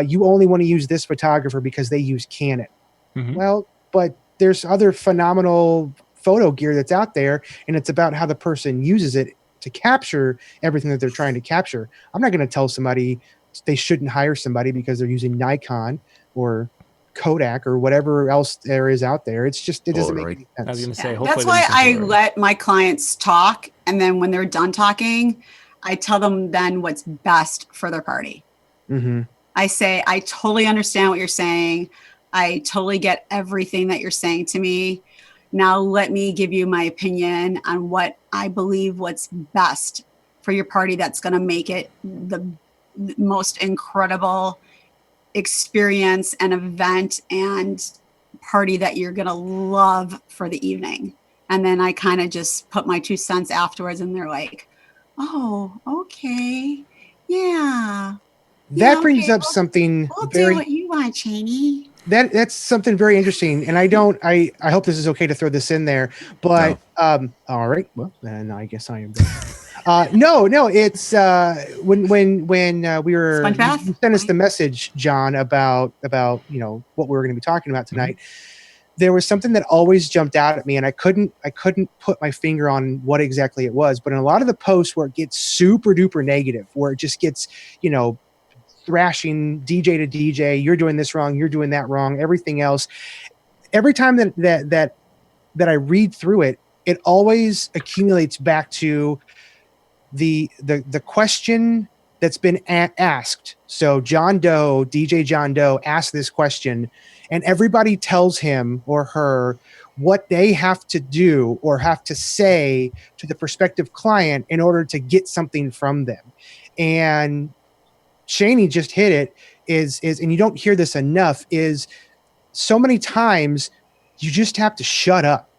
you only want to use this photographer because they use Canon. Mm-hmm. Well, but there's other phenomenal photo gear that's out there, and it's about how the person uses it to capture everything that they're trying to capture. I'm not going to tell somebody they shouldn't hire somebody because they're using Nikon or Kodak or whatever else there is out there. It's just, it doesn't make any sense. I was going to say, that's why I let my clients talk, and then when they're done talking, I tell them then what's best for their party. Mm-hmm. I say, I totally understand what you're saying. I totally get everything that you're saying to me. Now let me give you my opinion on what I believe what's best for your party that's going to make it the most incredible experience and event and party that you're going to love for the evening. And then I kind of just put my 2 cents afterwards, and they're like, oh, okay. Yeah. That brings up something we'll do what you want, Shani. That's something very interesting, and I hope this is okay to throw this in there, but all right, well then I guess I am No, it's when we were Sponge bath? you sent us the message, John, about what we were going to be talking about tonight. There was something that always jumped out at me, and I couldn't put my finger on what exactly it was. But in a lot of the posts where it gets super duper negative, where it just gets thrashing DJ to DJ, you're doing this wrong, you're doing that wrong, everything else. Every time that I read through it, it always accumulates back to the question that's been asked. So DJ John Doe asked this question, and everybody tells him or her what they have to do or have to say to the prospective client in order to get something from them. And Shani just hit it is, and you don't hear this enough, is so many times you just have to shut up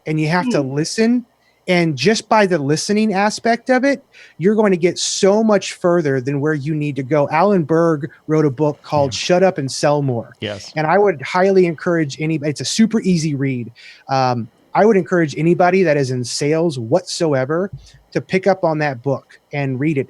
and you have to listen. And just by the listening aspect of it, you're going to get so much further than where you need to go. Alan Berg wrote a book called Shut Up and Sell More. Yes. And I would highly encourage anybody. It's a super easy read. I would encourage anybody that is in sales whatsoever to pick up on that book and read it.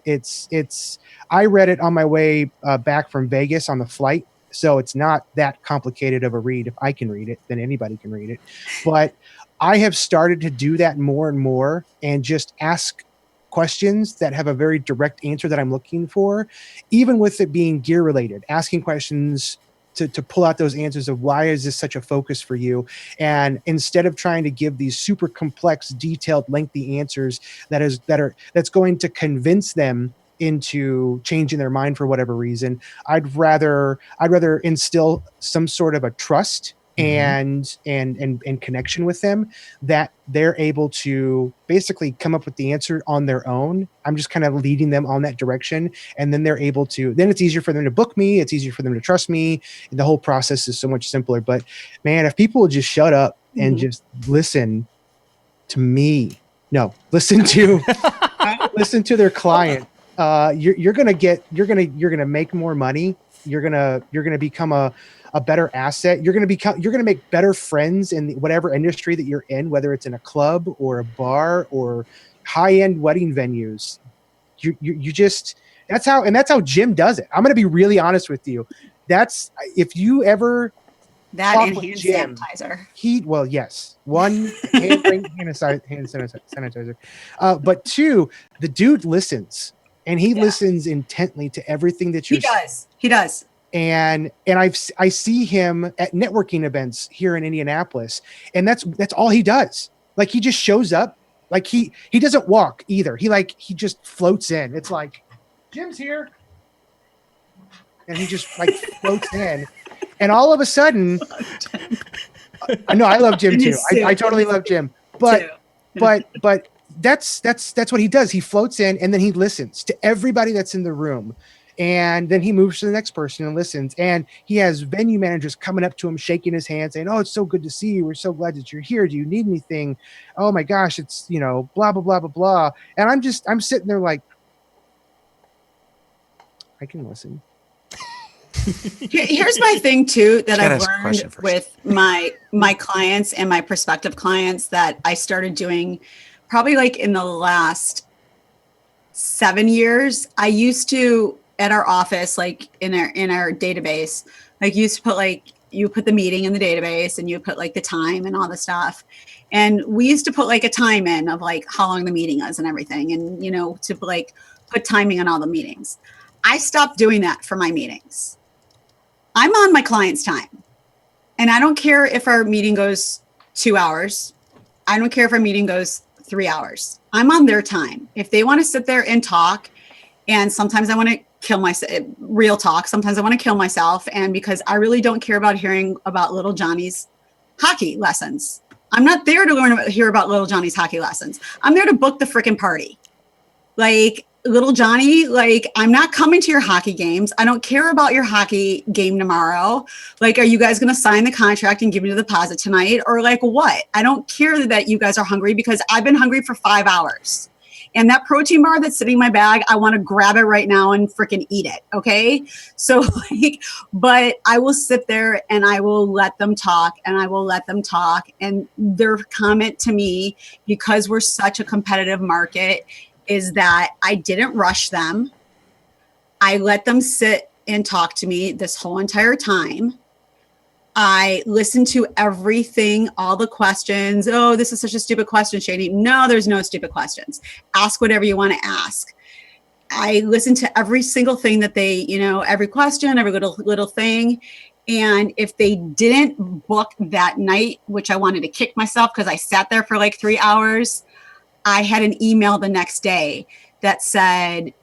I read it on my way back from Vegas on the flight. So it's not that complicated of a read. If I can read it, then anybody can read it. But I have started to do that more and more and just ask questions that have a very direct answer that I'm looking for, even with it being gear related, asking questions to pull out those answers of why is this such a focus for you? And instead of trying to give these super complex, detailed, lengthy answers that's going to convince them into changing their mind for whatever reason, I'd rather instill some sort of a trust and connection with them that they're able to basically come up with the answer on their own. I'm just kind of leading them on that direction, and then then it's easier for them to book me. It's easier for them to trust me. And the whole process is so much simpler. But man, if people would just shut up and just listen to me, listen to their client, you're gonna make more money. You're gonna become a better asset. You're gonna make better friends in whatever industry that you're in, whether it's in a club or a bar or high-end wedding venues. You just that's how Jim does it. I'm gonna be really honest with you. That's if you ever that talk and with hand Jim, sanitizer. Yes, one hand sanitizer, but two, the dude listens. And he listens intently to everything that you're saying. He does. And I see him at networking events here in Indianapolis, and that's all he does. Like, he just shows up. Like, he doesn't walk either. He just floats in. It's like, Jim's here. And he just floats in. And all of a sudden, I know I love Jim too. I totally love Jim. But that's what he does. He floats in and then he listens to everybody that's in the room. And then he moves to the next person and listens. And he has venue managers coming up to him, shaking his hand, saying, "Oh, it's so good to see you. We're so glad that you're here. Do you need anything? Oh my gosh, it's, blah, blah, blah, blah, blah." And I'm sitting there like, I can listen. Here's my thing too, that I've learned with my clients and my prospective clients that I started doing probably like in the last 7 years. I used to, at our office, like in our database, like used to put you put the meeting in the database and you put like the time and all the stuff. And we used to put like a time in of like how long the meeting is and everything. And, to like put timing on all the meetings. I stopped doing that for my meetings. I'm on my client's time. And I don't care if our meeting goes 2 hours. I don't care if our meeting goes 3 hours. I'm on their time. If they want to sit there and talk, and sometimes I want to kill myself, real talk, sometimes I want to kill myself. And because I really don't care about hearing about little Johnny's hockey lessons. I'm not there to hear about little Johnny's hockey lessons. I'm there to book the freaking party. Like, little Johnny, like, I'm not coming to your hockey games. I don't care about your hockey game tomorrow. Like, are you guys going to sign the contract and give me the deposit tonight? Or like what? I don't care that you guys are hungry, because I've been hungry for 5 hours. And that protein bar that's sitting in my bag, I want to grab it right now and freaking eat it. Okay. So but I will sit there and I will let them talk, and I will let them talk. And their comment to me, because we're such a competitive market, is that I didn't rush them. I let them sit and talk to me this whole entire time. I listened to everything, all the questions. Oh, this is such a stupid question, Shani. No, there's no stupid questions. Ask whatever you want to ask. I listened to every single thing that they, every question, every little thing. And if they didn't book that night, which I wanted to kick myself because I sat there for like 3 hours, I had an email the next day that said,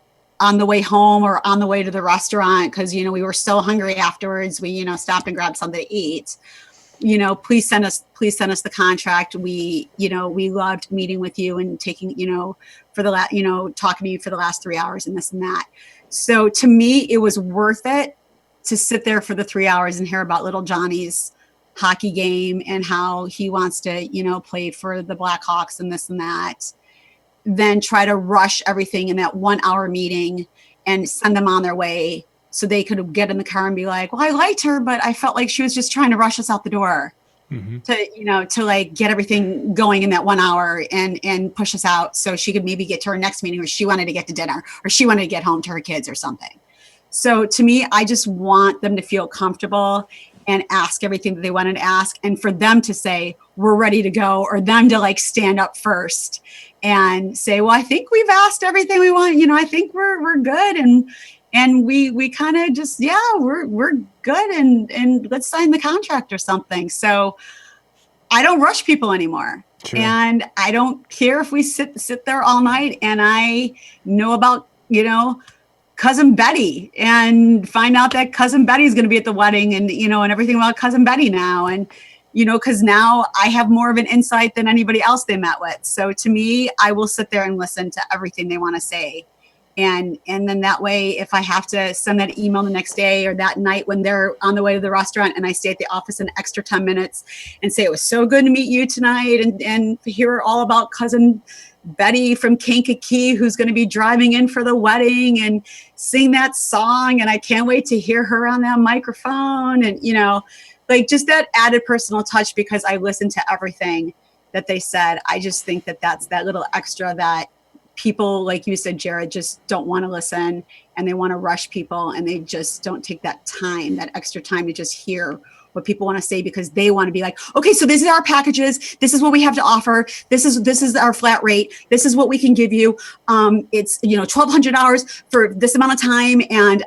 on the way home or on the way to the restaurant, because, we were so hungry afterwards, we, stopped and grabbed something to eat. Please send us the contract. We loved meeting with you and taking, talking to you for the last 3 hours and this and that. So to me, it was worth it to sit there for the 3 hours and hear about little Johnny's hockey game and how he wants to, play for the Blackhawks and this and that, then try to rush everything in that 1 hour meeting and send them on their way so they could get in the car and be like, well, I liked her, but I felt like she was just trying to rush us out the door to like get everything going in that 1 hour and push us out so she could maybe get to her next meeting, or she wanted to get to dinner, or she wanted to get home to her kids or something. So to me, I just want them to feel comfortable and ask everything that they wanted to ask, and for them to say, we're ready to go, or them to like stand up first and say, well, I think we've asked everything we want. I think we're good. And we kind of just, we're good. And let's sign the contract or something. So I don't rush people anymore. Sure. And I don't care if we sit there all night and I know about, Cousin Betty and find out that Cousin Betty is going to be at the wedding and, and everything about Cousin Betty now. And, because now I have more of an insight than anybody else they met with. So to me, I will sit there and listen to everything they want to say. And then that way, if I have to send that email the next day or that night when they're on the way to the restaurant and I stay at the office an extra 10 minutes and say, it was so good to meet you tonight and hear all about Cousin Betty from Kankakee, who's going to be driving in for the wedding, and sing that song. And I can't wait to hear her on that microphone. And, like just that added personal touch, because I listened to everything that they said. I just think that that's that little extra that people, like you said, Jared, just don't want to listen, and they want to rush people, and they just don't take that time, that extra time to just hear what people want to say, because they want to be like, okay, so this is our packages. This is what we have to offer. This is our flat rate. This is what we can give you. It's, $1,200 for this amount of time. And,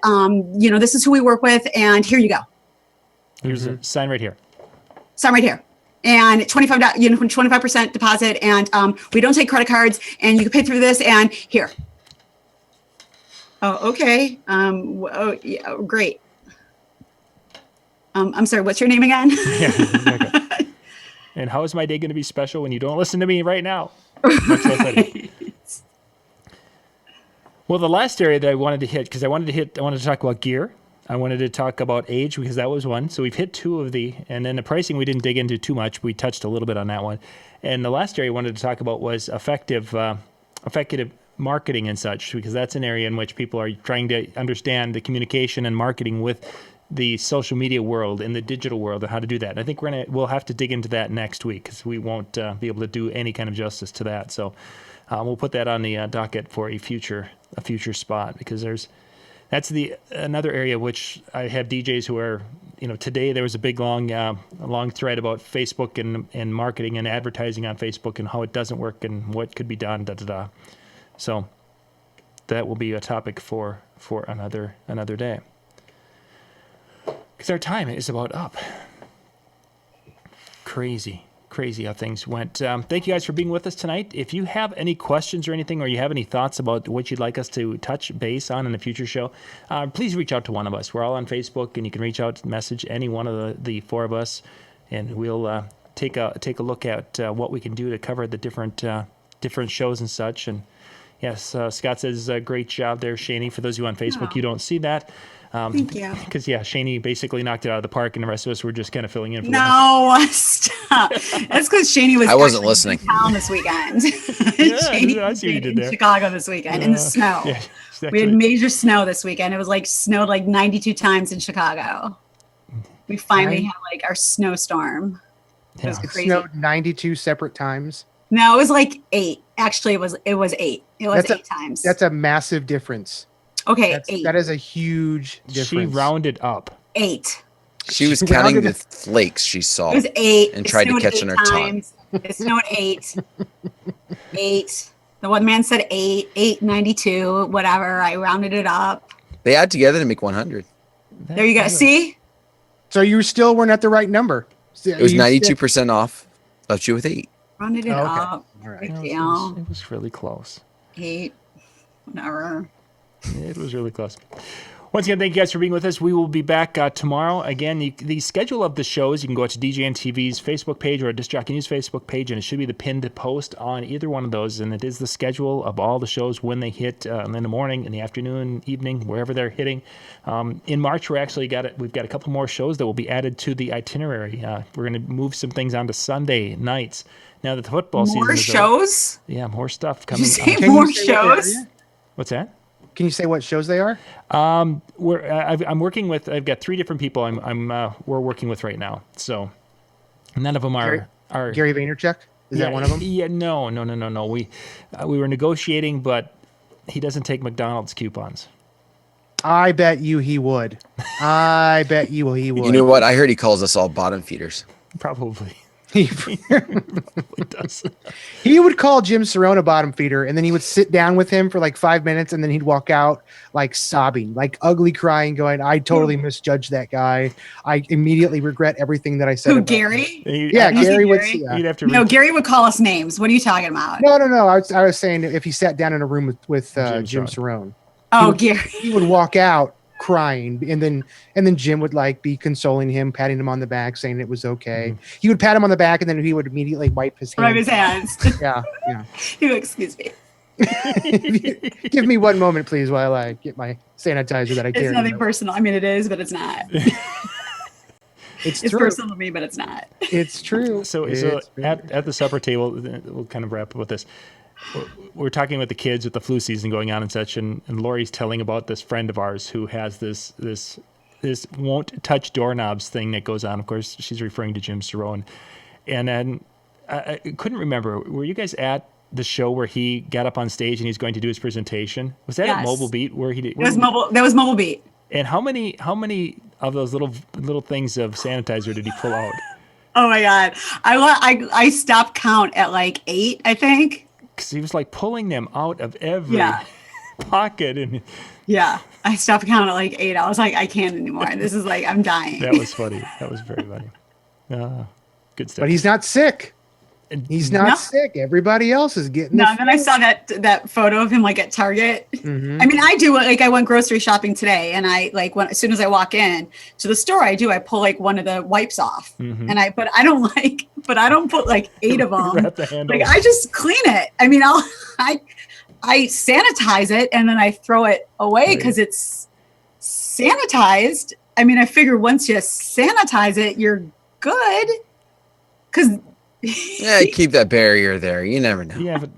this is who we work with. And here you go. Here's a sign right here. Sign right here. And $25, 25% deposit. And we don't take credit cards, and you can pay through this, and here. Oh, okay. Yeah, great. I'm sorry, what's your name again? Yeah, exactly. And how is my day going to be special when you don't listen to me right now? Right. Well, the last area that I wanted to hit, because I wanted to talk about gear. I wanted to talk about age, because that was one. So we've hit two of the, and then the pricing we didn't dig into too much. We touched a little bit on that one. And the last area I wanted to talk about was effective marketing and such, because that's an area in which people are trying to understand the communication and marketing with the social media world and the digital world, and how to do that. And I think we'll have to dig into that next week, because we won't be able to do any kind of justice to that. So we'll put that on the docket for a future spot, because that's another area which I have DJs who are, today there was a big long thread about Facebook and marketing and advertising on Facebook and how it doesn't work and what could be done, So that will be a topic for another day. Because our time is about up. Crazy how things went. Thank you guys for being with us tonight. If you have any questions or anything, or you have any thoughts about what you'd like us to touch base on in a future show, please reach out to one of us. We're all on Facebook, and you can reach out, message any one of the four of us, and we'll take a look at what we can do to cover the different shows and such. And yes, Scott says great job there, Shani. For those of you on Facebook, You don't see that. Thank you. Because, Shani basically knocked it out of the park, and the rest of us were just kind of filling in for No, stop. That's because Shani was I wasn't listening. in town this weekend. Shani, I see what you did there. In Chicago this weekend, in the snow. Yeah, exactly. We had major snow this weekend. It was snowed 92 times in Chicago. We finally had our snowstorm. It was crazy. Snowed 92 separate times. No, it was 8. Actually, it was 8 It was That's 8 times. That's a massive difference. Okay, 8. That is a huge difference. She rounded up. 8. She was She counting rounded the flakes she saw It was 8. and It tried to snowed catch 8 on her tongue. times. It snowed 8. 8. The one man said 8, 892, whatever. I rounded it up. They add together to make 100. There you go. See? So you still weren't at the right number. It was 92% off. Left you with 8. Rounded it Okay. up. All right. Big It deal. was, it was really close. 8. Whatever. It was really close. Once again, thank you guys for being with us. We will be back tomorrow. Again, the schedule of the shows, you can go to DJNTV's Facebook page or a Disc Jockey News Facebook page, and it should be the pinned post on either one of those. And it is the schedule of all the shows when they hit in the morning, in the afternoon, evening, wherever they're hitting. In March, we've got a couple more shows that will be added to the itinerary. We're going to move some things on to Sunday nights. Now that the football season More is shows? over. Yeah, more stuff Did coming. you say Can you more say what they are shows? yet? What's that? Can you say what shows they are? I'm working with. I've got 3 different people. We're working with right now. So none of them are Gary Vaynerchuk? Is that one of them? Yeah, no. We were negotiating, but he doesn't take McDonald's coupons. I bet you he would. I bet you he would. You know what? I heard he calls us all bottom feeders. Probably. He, Probably does. he would call Jim Cerrone a bottom feeder, and then he would sit down with him for like 5 minutes, and then he'd walk out like sobbing, like ugly crying, going, I totally misjudged that guy. I immediately regret everything that I said. Who, about him." Gary? Yeah, You say Gary would. Gary? Yeah. You'd have to. No, reach- Gary would call us names. What are you talking about? No. I was saying if he sat down in a room with Jim Cerrone, Oh, Gary. he would walk out crying, and then Jim would like be consoling him, patting him on the back, saying it was okay. He would pat him on the back, and then he would immediately wipe his hands. Rub his hands. Yeah. He would, excuse me. Give me one moment, please, while I get my sanitizer that I carry. It's nothing personal. I mean, it is, but it's not. It's It's true. personal to me, but it's not. It's true. So It's at the supper table, we'll kind of wrap up with this. We're talking with the kids with the flu season going on and such, and Lori's telling about this friend of ours who has this won't touch doorknobs thing that goes on. Of course, she's referring to Jim Cerrone. And then I couldn't remember. Were you guys at the show where he got up on stage and he's going to do his presentation? Was that at Yes. Mobile Beat where he did? It was mobile. That was Mobile Beat. And how many of those little things of sanitizer did he pull out? Oh my God. I stopped count at like 8, I think. Because he was like pulling them out of every Yeah. pocket, and Yeah. I stopped count at like 8. I was like, I can't anymore. This is like, I'm dying. that was funny. That was very funny. Good stuff. But he's not sick. And He's not No. sick. Everybody else is getting. No, the and then I saw that photo of him like at Target. Mhm. I mean, I do like I went grocery shopping today, and I like as soon as I walk in to the store, I pull like one of the wipes off, and I don't put like 8 of them. Wrap the handle. Like I just clean it. I mean, I sanitize it and then I throw it away because it's sanitized. I mean, I figure once you sanitize it, you're good. Because Yeah, keep that barrier there. You never know. Yeah, but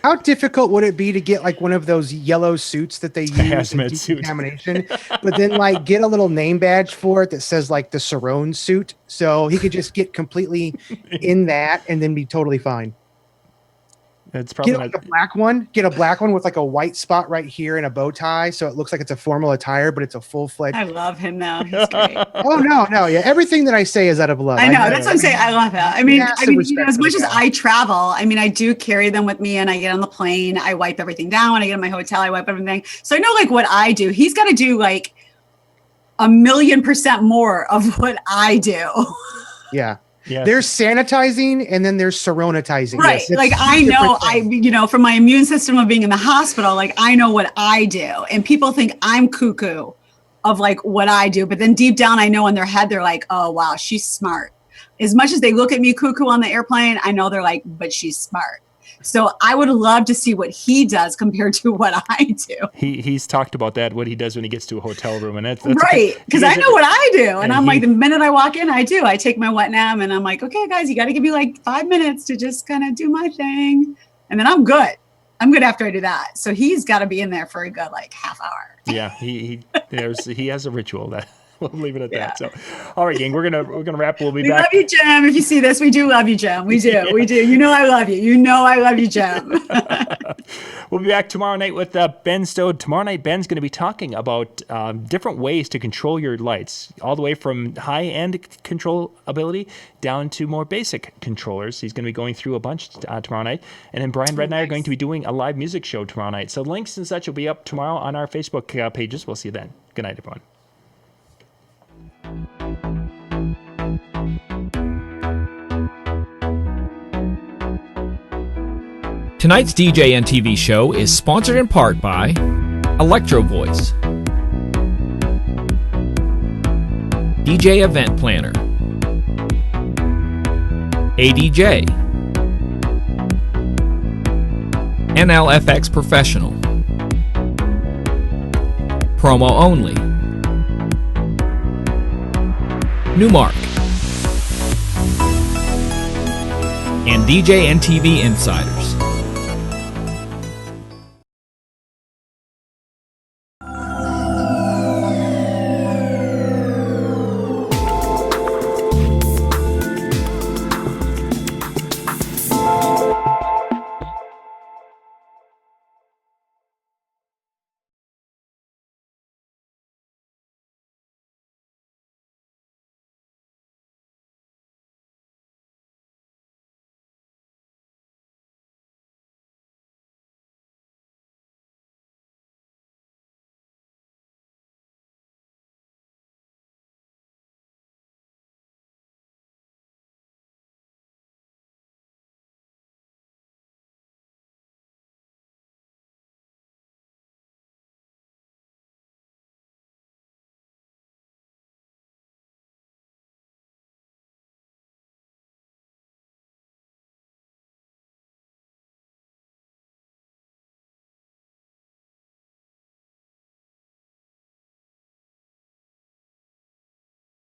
How difficult would it be to get like one of those yellow suits that they use in hazmat suit. decontamination, but then like get a little name badge for it that says like the Cerrone suit, so he could just get completely in that and then be totally fine. that's probably Get not. like a black one. Get a black one with like a white spot right here and a bow tie, so it looks like it's a formal attire, but it's a full-fledged. I love him though. He's great. Oh no, yeah. Everything that I say is out of love. I know. That's what I'm saying. I love him. I mean, Massive you know, respect as for much the as guy. I travel, I mean, I do carry them with me and I get on the plane, I wipe everything down. When I get in my hotel, I wipe everything. So I know like what I do. He's got to do like 1,000,000% more of what I do. Yeah. Yeah, There's sanitizing and then there's Cerronitizing. Right. Yes, it's Like I two know, different things. you know, from my immune system of being in the hospital, like I know what I do. And people think I'm cuckoo of like what I do. But then deep down, I know in their head, they're like, oh, wow, she's smart. As much as they look at me cuckoo on the airplane, I know they're like, but she's smart. So I would love to see what he does compared to what I do. he's talked about that, what he does when he gets to a hotel room, and that's Right. Because I know what I do. And and I'm he- like, the minute I walk in, I do. I take my wet nap and I'm like, okay, guys, you got to give me like 5 minutes to just kind of do my thing. And then I'm good. I'm good after I do that. So he's got to be in there for a good like half hour. Yeah, he has a ritual that we'll leave it at Yeah. that. So, all right, gang, we're gonna wrap. We'll be We back. love you, Jim. If you see this, we do love you, Jim. We do. Yeah. We do. You know I love you. You know I love you, Jim. We'll be back tomorrow night with Ben Stode. Tomorrow night, Ben's going to be talking about different ways to control your lights, all the way from high-end control ability down to more basic controllers. He's going to be going through a bunch tomorrow night. And then Brian Red and I are going to be doing a live music show tomorrow night. So links and such will be up tomorrow on our Facebook pages. We'll see you then. Good night, everyone. Tonight's DJNTV show is sponsored in part by Electro Voice, DJ Event Planner, ADJ, NLFX Professional, Promo Only, Newmark, and DJNTV Insiders.